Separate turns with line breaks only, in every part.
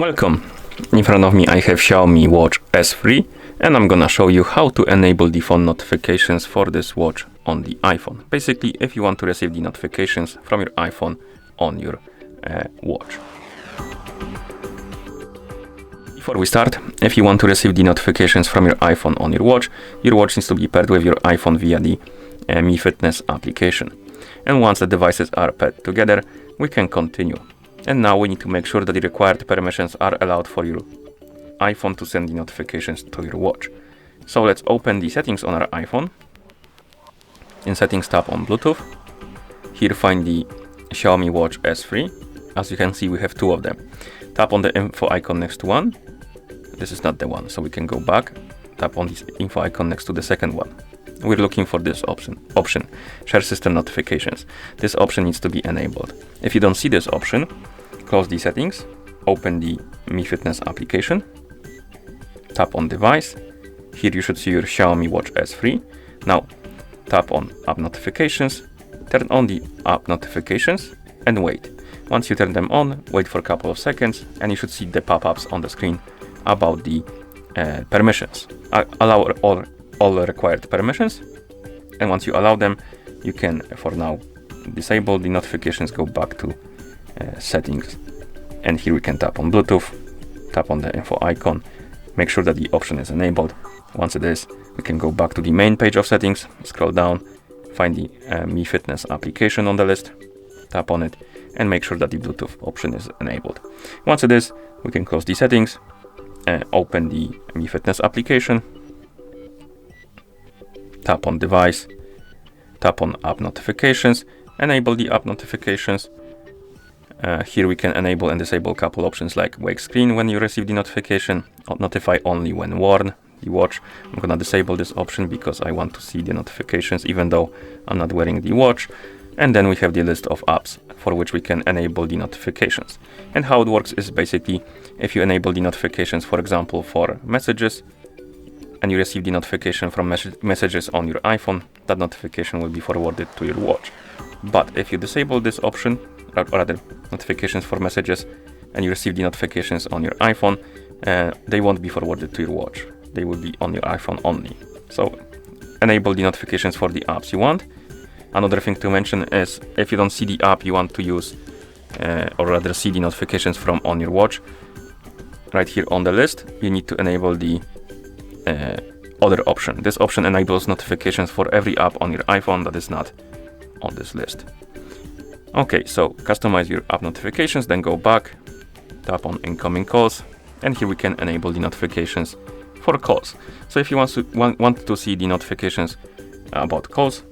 Welcome! In front of me I have Xiaomi Watch S3 and I'm gonna show you how to enable the phone notifications for this watch on the iPhone. Basically, if you want to receive the notifications from your iPhone on your watch. Before we start, if you want to receive the notifications from your iPhone on your watch needs to be paired with your iPhone via the Mi Fitness application. And once the devices are paired together, we can continue. And now we need to make sure that the required permissions are allowed for your iPhone to send the notifications to your watch. So let's open the settings on our iPhone. In settings, tap on Bluetooth. Here find the Xiaomi Watch S3. As you can see, we have two of them. Tap on the info icon next to one. This is not the one, so we can go back. Tap on this info icon next to the second one. We're looking for this option, share system notifications. This option needs to be enabled. If you don't see this option, close the settings, open the Mi Fitness application, tap on device. Here you should see your Xiaomi Watch S3. Now tap on app notifications, turn on the app notifications and wait. Once you turn them on, wait for a couple of seconds and you should see the pop-ups on the screen about the permissions. Allow all required permissions, and once you allow them, you can for now disable the notifications, go back to settings, and here we can tap on Bluetooth, tap on the info icon, make sure that the option is enabled. Once it is, we can go back to the main page of settings, scroll down, find the Mi Fitness application on the list, tap on it, and make sure that the Bluetooth option is enabled. Once it is, we can close the settings, open the Mi Fitness application, tap on device, tap on app notifications, enable the app notifications. Here we can enable and disable a couple options like wake screen when you receive the notification, or notify only when worn the watch. I'm gonna disable this option because I want to see the notifications even though I'm not wearing the watch. And then we have the list of apps for which we can enable the notifications. And how it works is basically if you enable the notifications, for example, for messages, and you receive the notification from messages on your iPhone, that notification will be forwarded to your watch. But if you disable this option, or rather notifications for messages, and you receive the notifications on your iPhone, they won't be forwarded to your watch. They will be on your iPhone only. So enable the notifications for the apps you want. Another thing to mention is if you don't see the app you want to use, or rather see the notifications from on your watch, right here on the list, you need to enable the other option. This option enables notifications for every app on your iPhone that is not on this list. Okay, so customize your app notifications, then go back, tap on incoming calls, and here we can enable the notifications for calls. So if you want to see the notifications about calls,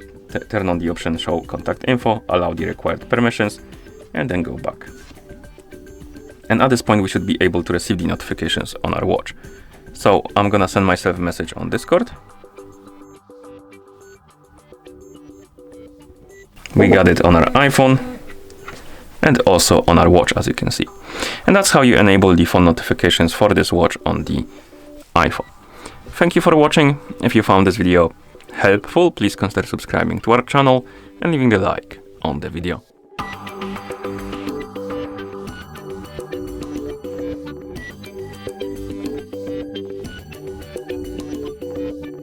turn on the option show contact info, allow the required permissions, and then go back. And at this point we should be able to receive the notifications on our watch. So I'm gonna send myself a message on Discord. We got it on our iPhone and also on our watch, as you can see. And that's how you enable the phone notifications for this watch on the iPhone. Thank you for watching. If you found this video helpful, please consider subscribing to our channel and leaving a like on the video.